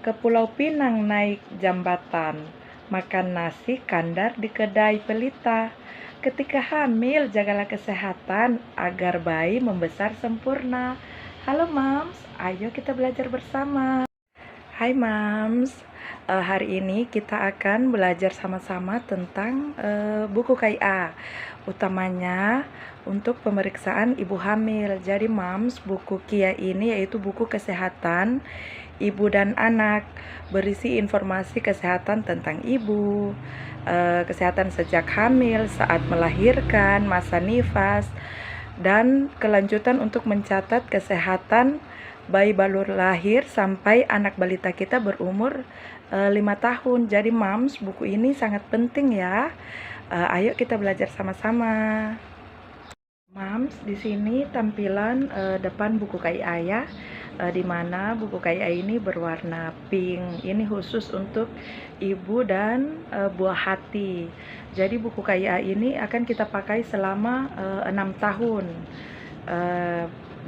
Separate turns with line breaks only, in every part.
Ke Pulau Pinang naik jambatan, makan nasi kandar di kedai pelita. Ketika hamil, jagalah kesehatan agar bayi membesar sempurna. Halo Mams, ayo kita belajar bersama. Hai Mams, hari ini kita akan belajar sama-sama tentang buku KIA, utamanya untuk pemeriksaan ibu hamil. Jadi Mams, buku KIA ini yaitu buku kesehatan ibu dan anak, berisi informasi kesehatan tentang ibu, kesehatan sejak hamil, saat melahirkan, masa nifas, dan kelanjutan untuk mencatat kesehatan bayi baru lahir sampai anak balita kita berumur 5 tahun. Jadi Mams, buku ini sangat penting ya. Ayo kita belajar sama-sama. Mams, di sini tampilan depan buku KIA ya. Di mana buku KIA ini berwarna pink. Ini khusus untuk ibu dan buah hati. Jadi buku KIA ini akan kita pakai selama 6 tahun.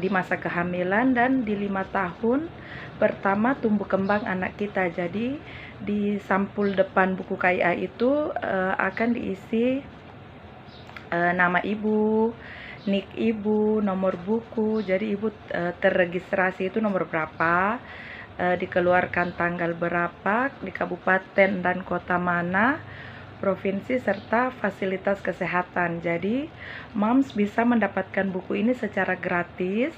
Di masa kehamilan dan di 5 tahun pertama tumbuh kembang anak kita. Jadi di sampul depan buku KIA itu akan diisi nama ibu, nik ibu, nomor buku. Jadi ibu terregistrasi itu nomor berapa, dikeluarkan tanggal berapa, di kabupaten dan kota mana, provinsi, serta fasilitas kesehatan. Jadi Mams bisa mendapatkan buku ini secara gratis,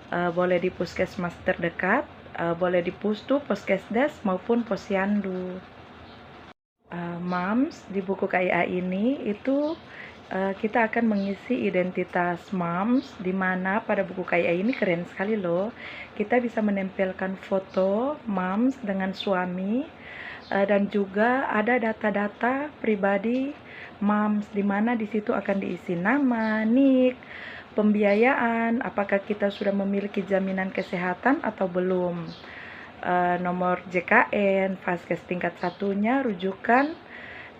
boleh di puskesmas terdekat, boleh di pustu, puskesdes, maupun posyandu. Mams, di buku KIA ini itu kita akan mengisi identitas Mams, di mana pada buku KIA ini keren sekali loh. Kita bisa menempelkan foto Mams dengan suami, dan juga ada data-data pribadi Mams, di mana di situ akan diisi nama, nik, pembiayaan, apakah kita sudah memiliki jaminan kesehatan atau belum, nomor JKN, vaskes tingkat satunya, rujukan,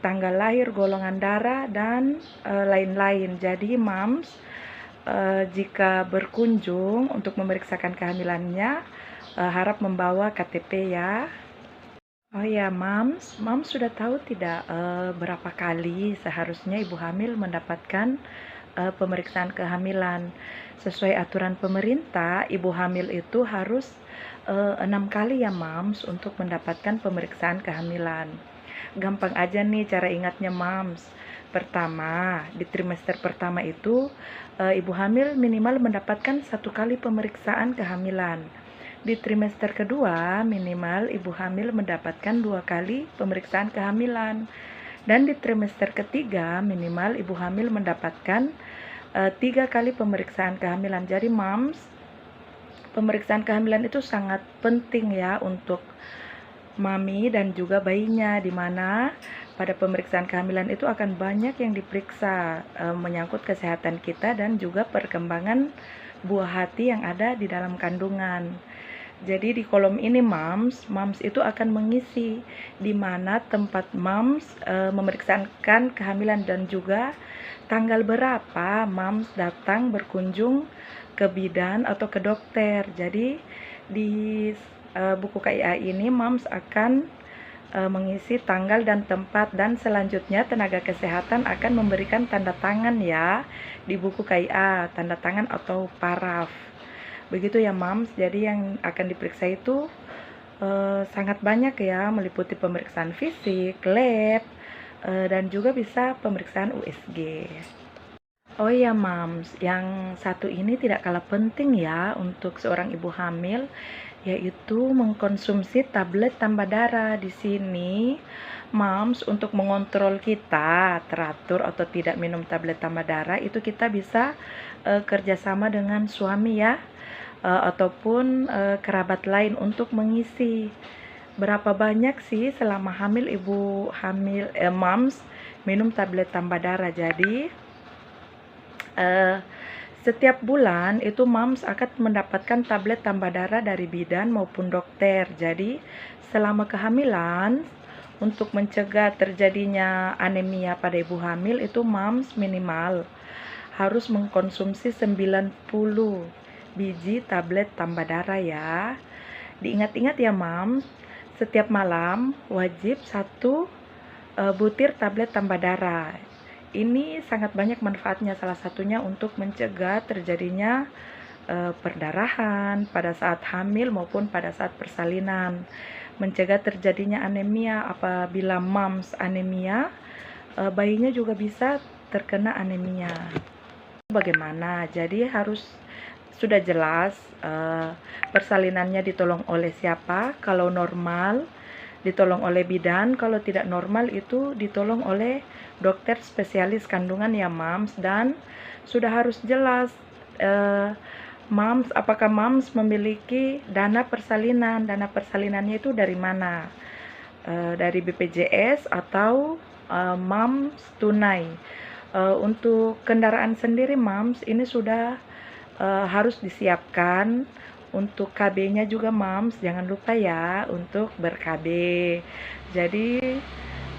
tanggal lahir, golongan darah, dan lain-lain. Jadi Mams, jika berkunjung untuk memeriksakan kehamilannya, harap membawa KTP ya. Oh ya Mams, Mams sudah tahu tidak berapa kali seharusnya ibu hamil mendapatkan pemeriksaan kehamilan? Sesuai aturan pemerintah, ibu hamil itu harus 6 kali ya Mams untuk mendapatkan pemeriksaan kehamilan. Gampang aja nih cara ingatnya Mams. Pertama, di trimester pertama itu ibu hamil minimal mendapatkan 1 kali pemeriksaan kehamilan. Di trimester kedua, minimal ibu hamil mendapatkan 2 kali pemeriksaan kehamilan. Dan di trimester ketiga, minimal ibu hamil mendapatkan 3 kali pemeriksaan kehamilan. Jadi Mams, pemeriksaan kehamilan itu sangat penting ya untuk mami dan juga bayinya, di mana pada pemeriksaan kehamilan itu akan banyak yang diperiksa menyangkut kesehatan kita dan juga perkembangan buah hati yang ada di dalam kandungan. Jadi di kolom ini Mams itu akan mengisi di mana tempat Mams memeriksakan kehamilan dan juga tanggal berapa Mams datang berkunjung ke bidan atau ke dokter. Jadi di buku KIA ini Mams akan mengisi tanggal dan tempat, dan selanjutnya tenaga kesehatan akan memberikan tanda tangan ya di buku KIA, tanda tangan atau paraf. Begitu ya Mams, jadi yang akan diperiksa itu sangat banyak ya, meliputi pemeriksaan fisik, lab, dan juga bisa pemeriksaan USG. Oh ya Mams, yang satu ini tidak kalah penting ya untuk seorang ibu hamil, yaitu mengkonsumsi tablet tambah darah. Di sini Mams, untuk mengontrol kita teratur atau tidak minum tablet tambah darah, itu kita bisa kerjasama dengan suami ya, ataupun kerabat lain untuk mengisi berapa banyak sih selama hamil ibu hamil Mams minum tablet tambah darah. Jadi setiap bulan itu Mams akan mendapatkan tablet tambah darah dari bidan maupun dokter. Jadi selama kehamilan, untuk mencegah terjadinya anemia pada ibu hamil, itu Mams minimal harus mengkonsumsi 90 biji tablet tambah darah ya. Diingat-ingat ya Mams, setiap malam wajib 1 butir tablet tambah darah. Ini sangat banyak manfaatnya, salah satunya untuk mencegah terjadinya perdarahan pada saat hamil maupun pada saat persalinan, mencegah terjadinya anemia. Apabila moms anemia, bayinya juga bisa terkena anemia. Bagaimana? Jadi sudah jelas persalinannya ditolong oleh siapa. Kalau normal ditolong oleh bidan, kalau tidak normal itu ditolong oleh dokter spesialis kandungan ya moms. Dan sudah harus jelas moms, apakah moms memiliki dana persalinan. Dana persalinannya itu dari mana? Dari BPJS atau moms tunai. Untuk kendaraan sendiri moms ini sudah harus disiapkan. Untuk KB-nya juga moms, jangan lupa ya untuk ber-KB. Jadi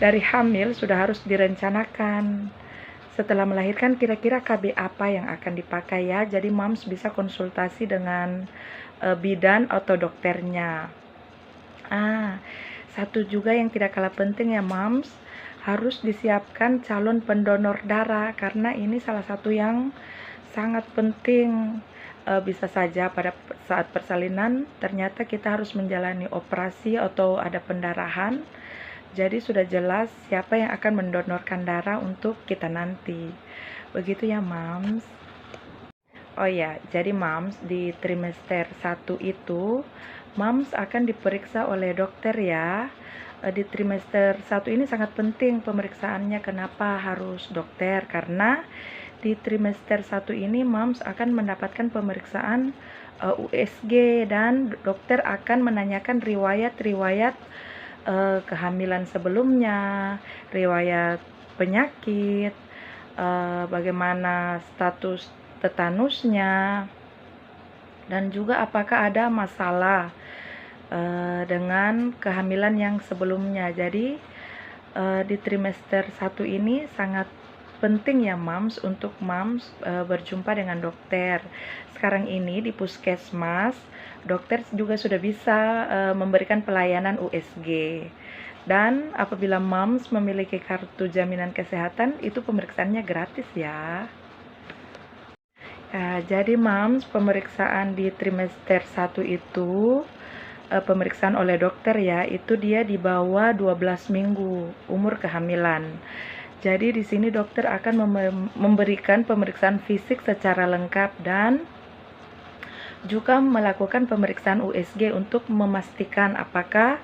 dari hamil sudah harus direncanakan. Setelah melahirkan kira-kira KB apa yang akan dipakai ya. Jadi moms bisa konsultasi dengan bidan atau dokternya. Satu juga yang tidak kalah penting ya moms, harus disiapkan calon pendonor darah, karena ini salah satu yang sangat penting. Bisa saja pada saat persalinan ternyata kita harus menjalani operasi atau ada pendarahan. Jadi sudah jelas siapa yang akan mendonorkan darah untuk kita nanti. Begitu ya moms. Oh ya, jadi moms di trimester 1 itu moms akan diperiksa oleh dokter ya. Di trimester 1 ini sangat penting pemeriksaannya. Kenapa harus dokter? Karena di trimester 1 ini moms akan mendapatkan pemeriksaan USG, dan dokter akan menanyakan riwayat-riwayat kehamilan sebelumnya, riwayat penyakit, bagaimana status tetanusnya, dan juga apakah ada masalah dengan kehamilan yang sebelumnya. Jadi di trimester 1 ini sangat penting ya moms untuk moms berjumpa dengan dokter. Sekarang ini di puskesmas dokter juga sudah bisa memberikan pelayanan USG. Dan apabila moms memiliki kartu jaminan kesehatan, itu pemeriksaannya gratis ya. Jadi moms, pemeriksaan di trimester 1 itu pemeriksaan oleh dokter ya, itu dia di bawah 12 minggu umur kehamilan. Jadi di sini dokter akan memberikan pemeriksaan fisik secara lengkap dan juga melakukan pemeriksaan USG untuk memastikan apakah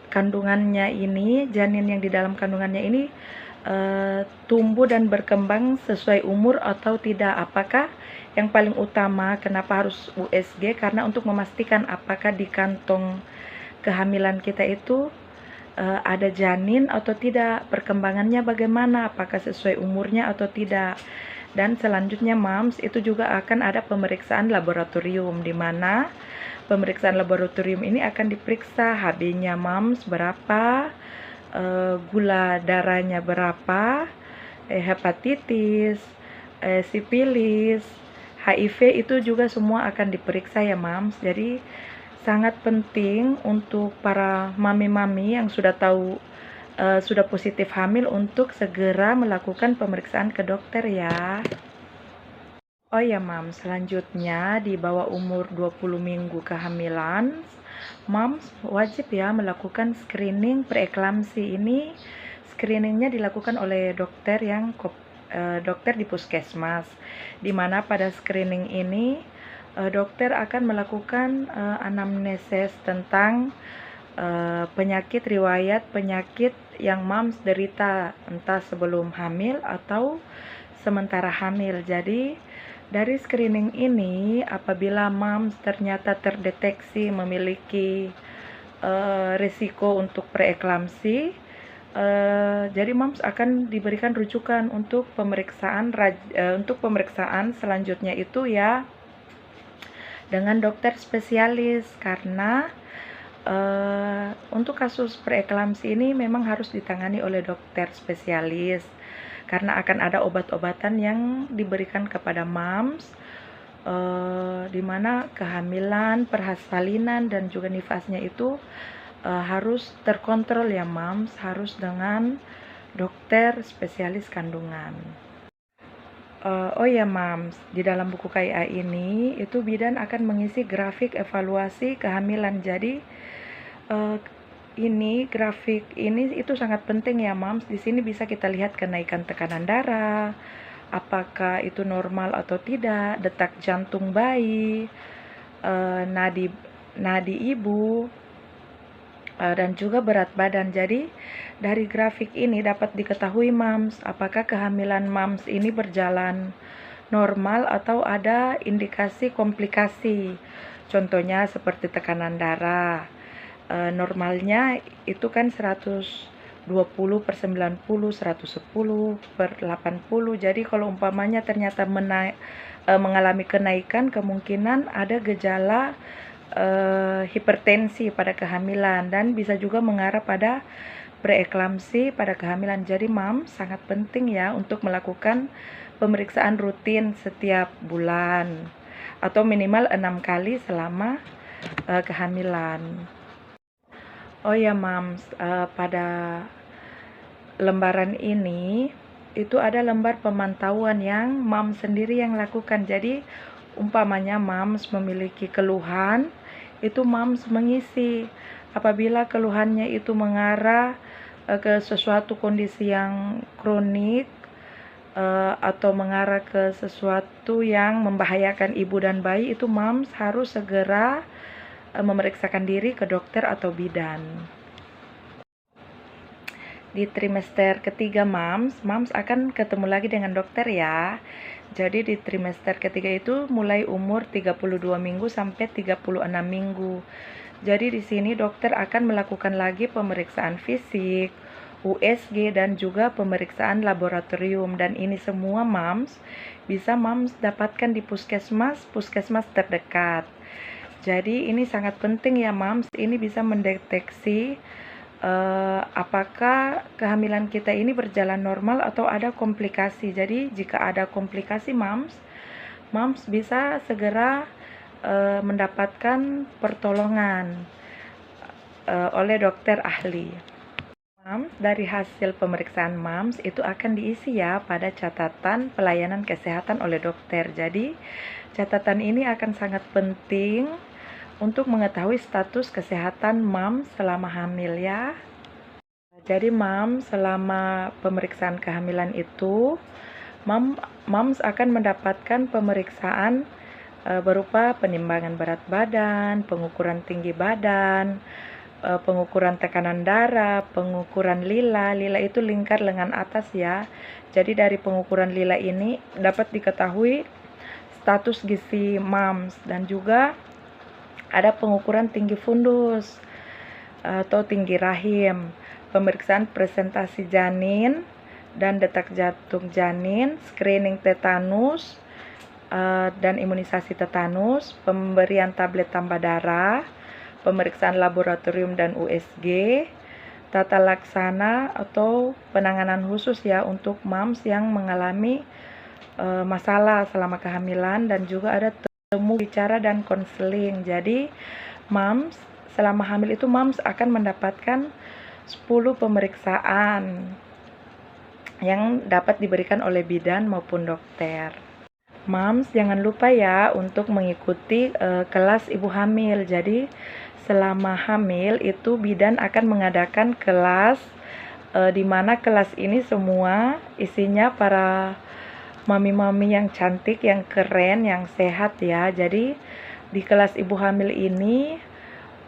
kandungannya ini, janin yang di dalam kandungannya ini tumbuh dan berkembang sesuai umur atau tidak. Apakah yang paling utama kenapa harus USG? Karena untuk memastikan apakah di kantong kehamilan kita itu ada janin atau tidak, perkembangannya bagaimana, apakah sesuai umurnya atau tidak. Dan selanjutnya moms itu juga akan ada pemeriksaan laboratorium, di mana pemeriksaan laboratorium ini akan diperiksa HB-nya moms berapa, gula darahnya berapa, hepatitis, sipilis, HIV itu juga semua akan diperiksa ya moms. Jadi sangat penting untuk para mami-mami yang sudah tahu sudah positif hamil untuk segera melakukan pemeriksaan ke dokter ya. Oh ya moms, selanjutnya di bawah umur 20 minggu kehamilan, moms wajib ya melakukan screening preeklamsi. Ini screeningnya dilakukan oleh dokter dokter di puskesmas, di mana pada screening ini dokter akan melakukan anamnesis tentang penyakit, riwayat penyakit yang moms derita entah sebelum hamil atau sementara hamil. Jadi dari screening ini apabila moms ternyata terdeteksi memiliki risiko untuk preeklamsi, jadi moms akan diberikan rujukan untuk pemeriksaan selanjutnya itu ya dengan dokter spesialis. Karena untuk kasus preeklamsi ini memang harus ditangani oleh dokter spesialis, karena akan ada obat-obatan yang diberikan kepada moms di mana kehamilan, persalinan dan juga nifasnya itu harus terkontrol ya Mams, harus dengan dokter spesialis kandungan. Oh ya Mams, di dalam buku KIA ini itu bidan akan mengisi grafik evaluasi kehamilan. Jadi ini grafik ini itu sangat penting ya Mams. Di sini bisa kita lihat kenaikan tekanan darah, apakah itu normal atau tidak, detak jantung bayi, nadi ibu, dan juga berat badan. Jadi dari grafik ini dapat diketahui Mams, apakah kehamilan Mams ini berjalan normal atau ada indikasi komplikasi. Contohnya seperti tekanan darah. Normalnya itu kan 120/90, 110/80. Jadi kalau umpamanya ternyata mengalami kenaikan, kemungkinan ada gejala hipertensi pada kehamilan dan bisa juga mengarah pada preeklamsi pada kehamilan. Jadi Mam sangat penting ya untuk melakukan pemeriksaan rutin setiap bulan atau minimal 6 kali selama kehamilan. Oh ya Mams, pada lembaran ini itu ada lembar pemantauan yang Mams sendiri yang lakukan. Jadi umpamanya Mams memiliki keluhan, itu Mams mengisi. Apabila keluhannya itu mengarah ke sesuatu kondisi yang kronik atau mengarah ke sesuatu yang membahayakan ibu dan bayi, itu Mams harus segera memeriksakan diri ke dokter atau bidan. Di trimester ketiga Mams akan ketemu lagi dengan dokter ya. Jadi di trimester ketiga itu mulai umur 32 minggu sampai 36 minggu. Jadi di sini dokter akan melakukan lagi pemeriksaan fisik, USG dan juga pemeriksaan laboratorium, dan ini semua Mams bisa Mams dapatkan di puskesmas terdekat. Jadi ini sangat penting ya Mams, ini bisa mendeteksi apakah kehamilan kita ini berjalan normal atau ada komplikasi. Jadi jika ada komplikasi Mams bisa segera mendapatkan pertolongan oleh dokter ahli. Mams, dari hasil pemeriksaan Mams itu akan diisi ya pada catatan pelayanan kesehatan oleh dokter. Jadi catatan ini akan sangat penting untuk mengetahui status kesehatan Mams selama hamil ya. Jadi Mams selama pemeriksaan kehamilan itu Mams akan mendapatkan pemeriksaan berupa penimbangan berat badan, pengukuran tinggi badan, pengukuran tekanan darah, pengukuran lila itu lingkar lengan atas ya. Jadi dari pengukuran lila ini dapat diketahui status gizi Mams, dan juga ada pengukuran tinggi fundus atau tinggi rahim, pemeriksaan presentasi janin dan detak jantung janin, screening tetanus dan imunisasi tetanus, pemberian tablet tambah darah, pemeriksaan laboratorium dan USG, tata laksana atau penanganan khusus ya untuk Mams yang mengalami masalah selama kehamilan, dan juga ada temu bicara dan konseling. Jadi Mams selama hamil itu Mams akan mendapatkan 10 pemeriksaan yang dapat diberikan oleh bidan maupun dokter. Mams jangan lupa ya untuk mengikuti kelas ibu hamil. Jadi selama hamil itu bidan akan mengadakan kelas di mana kelas ini semua isinya para mami-mami yang cantik, yang keren, yang sehat ya. Jadi di kelas ibu hamil ini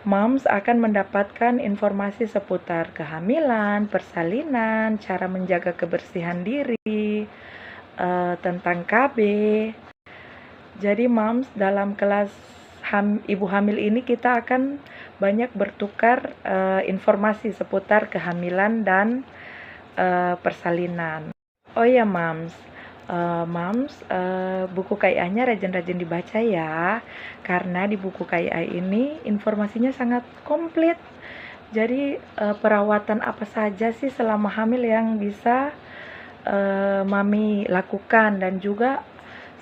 Mams akan mendapatkan informasi seputar kehamilan, persalinan, cara menjaga kebersihan diri, tentang KB. Jadi Mams dalam kelas ibu hamil ini kita akan banyak bertukar informasi seputar kehamilan dan persalinan. Oh ya Mams, buku KIA-nya rajin-rajin dibaca ya, karena di buku KIA ini informasinya sangat komplit. Jadi perawatan apa saja sih selama hamil yang bisa Mami lakukan, dan juga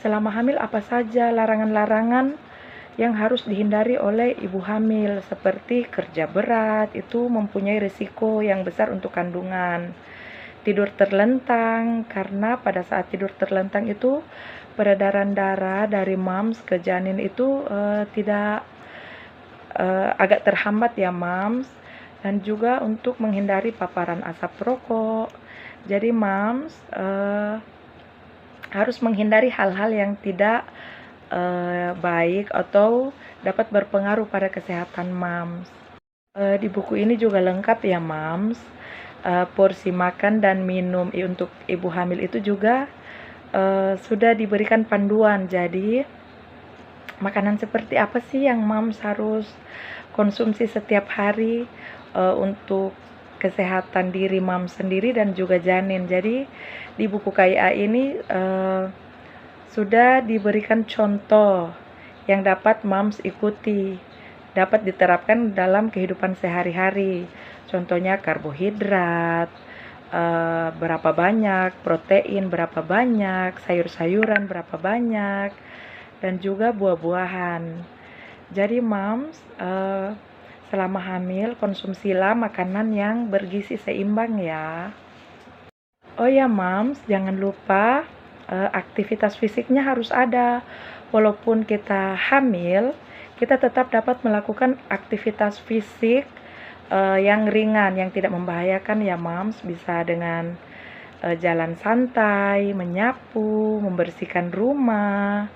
selama hamil apa saja larangan-larangan yang harus dihindari oleh ibu hamil, seperti kerja berat, itu mempunyai risiko yang besar untuk kandungan. Tidur terlentang, karena pada saat tidur terlentang itu peredaran darah dari mams ke janin itu tidak agak terhambat ya mams. Dan juga untuk menghindari paparan asap rokok. Jadi mams harus menghindari hal-hal yang tidak baik atau dapat berpengaruh pada kesehatan mams. Di buku ini juga lengkap ya mams, porsi makan dan minum untuk ibu hamil itu juga sudah diberikan panduan. Jadi makanan seperti apa sih yang mams harus konsumsi setiap hari untuk kesehatan diri mams sendiri dan juga janin. Jadi di buku KIA ini sudah diberikan contoh yang dapat mams ikuti, dapat diterapkan dalam kehidupan sehari-hari. Contohnya karbohidrat, berapa banyak, protein berapa banyak, sayur-sayuran berapa banyak, dan juga buah-buahan. Jadi mams selama hamil konsumsilah makanan yang bergizi seimbang ya. Oh ya mams, jangan lupa aktivitas fisiknya harus ada. Walaupun kita hamil, kita tetap dapat melakukan aktivitas fisik yang ringan, yang tidak membahayakan ya mams. Bisa dengan jalan santai, menyapu, membersihkan rumah.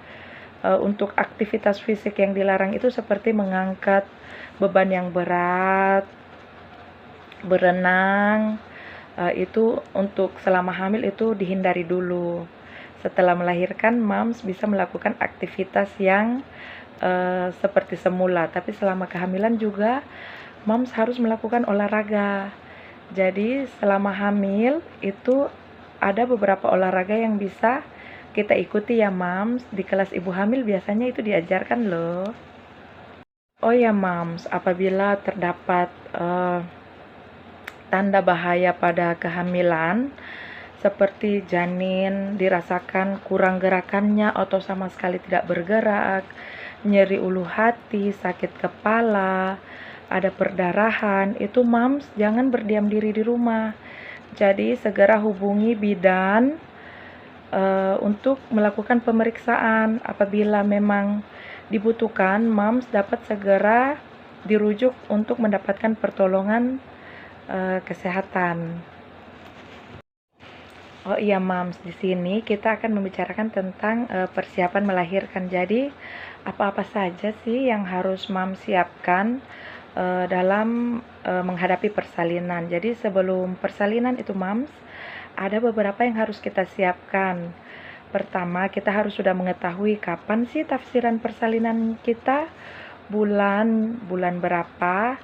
Untuk aktivitas fisik yang dilarang itu seperti mengangkat beban yang berat, berenang, itu untuk selama hamil itu dihindari dulu. Setelah melahirkan, mams bisa melakukan aktivitas yang seperti semula. Tapi selama kehamilan juga, mams harus melakukan olahraga. Jadi selama hamil itu ada beberapa olahraga yang bisa kita ikuti ya mams. Di kelas ibu hamil biasanya itu diajarkan loh. Oh ya mams, apabila terdapat tanda bahaya pada kehamilan, seperti janin dirasakan kurang gerakannya atau sama sekali tidak bergerak, nyeri ulu hati, sakit kepala, ada perdarahan, itu mams jangan berdiam diri di rumah. Jadi segera hubungi bidan untuk melakukan pemeriksaan. Apabila memang dibutuhkan, mams dapat segera dirujuk untuk mendapatkan pertolongan kesehatan. Oh iya mams, di sini kita akan membicarakan tentang persiapan melahirkan. Jadi apa-apa saja sih yang harus mams siapkan dalam menghadapi persalinan. Jadi sebelum persalinan itu mams, ada beberapa yang harus kita siapkan. Pertama, kita harus sudah mengetahui kapan sih tafsiran persalinan kita, bulan berapa,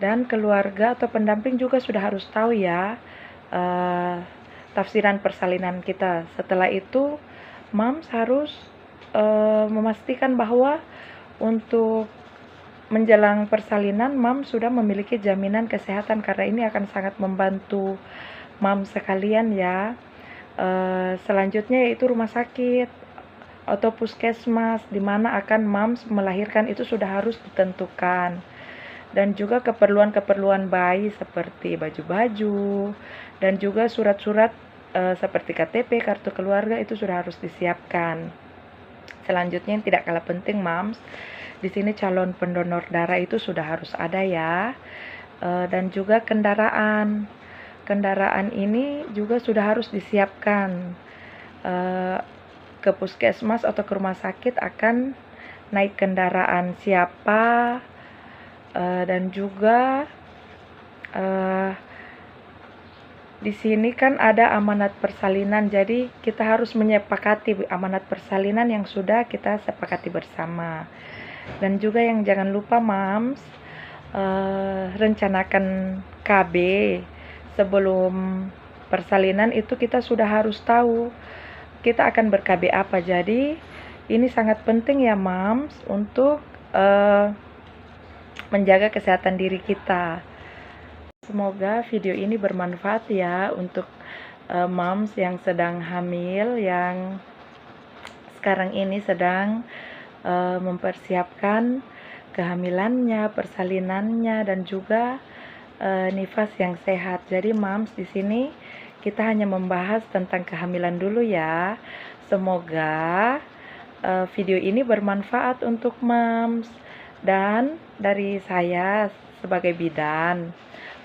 dan keluarga atau pendamping juga sudah harus tahu ya tafsiran persalinan kita. Setelah itu, mams harus memastikan bahwa untuk menjelang persalinan, mams sudah memiliki jaminan kesehatan, karena ini akan sangat membantu mams sekalian ya. Selanjutnya yaitu rumah sakit atau puskesmas di mana akan mams melahirkan itu sudah harus ditentukan. Dan juga keperluan-keperluan bayi seperti baju-baju dan juga surat-surat seperti KTP, kartu keluarga itu sudah harus disiapkan. Selanjutnya yang tidak kalah penting mams, di sini calon pendonor darah itu sudah harus ada ya. Dan juga kendaraan. Kendaraan ini juga sudah harus disiapkan. Ke puskesmas atau ke rumah sakit akan naik kendaraan siapa, dan juga di sini kan ada amanat persalinan, jadi kita harus menyepakati amanat persalinan yang sudah kita sepakati bersama. Dan juga yang jangan lupa mams, rencanakan KB sebelum persalinan itu kita sudah harus tahu kita akan ber-KB apa. Jadi ini sangat penting ya mams untuk menjaga kesehatan diri kita. Semoga video ini bermanfaat ya untuk moms yang sedang hamil, yang sekarang ini sedang mempersiapkan kehamilannya, persalinannya, dan juga nifas yang sehat. Jadi Moms, di sini kita hanya membahas tentang kehamilan dulu ya. Semoga video ini bermanfaat untuk Moms. Dan dari saya sebagai bidan,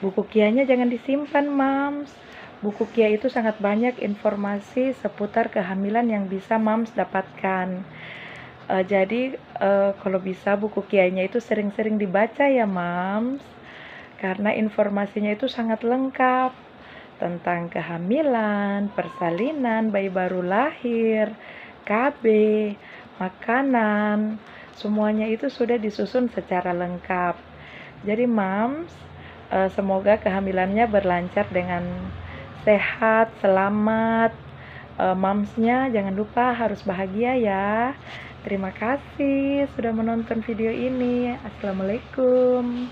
buku kianya jangan disimpan Moms. Buku kia itu sangat banyak informasi seputar kehamilan yang bisa Moms dapatkan. Jadi kalau bisa buku kianya itu sering-sering dibaca ya Moms, karena informasinya itu sangat lengkap tentang kehamilan, persalinan, bayi baru lahir, KB, makanan, semuanya itu sudah disusun secara lengkap. Jadi Moms, semoga kehamilannya berlancar dengan sehat, selamat. Momsnya jangan lupa harus bahagia ya. Terima kasih sudah menonton video ini. Assalamualaikum.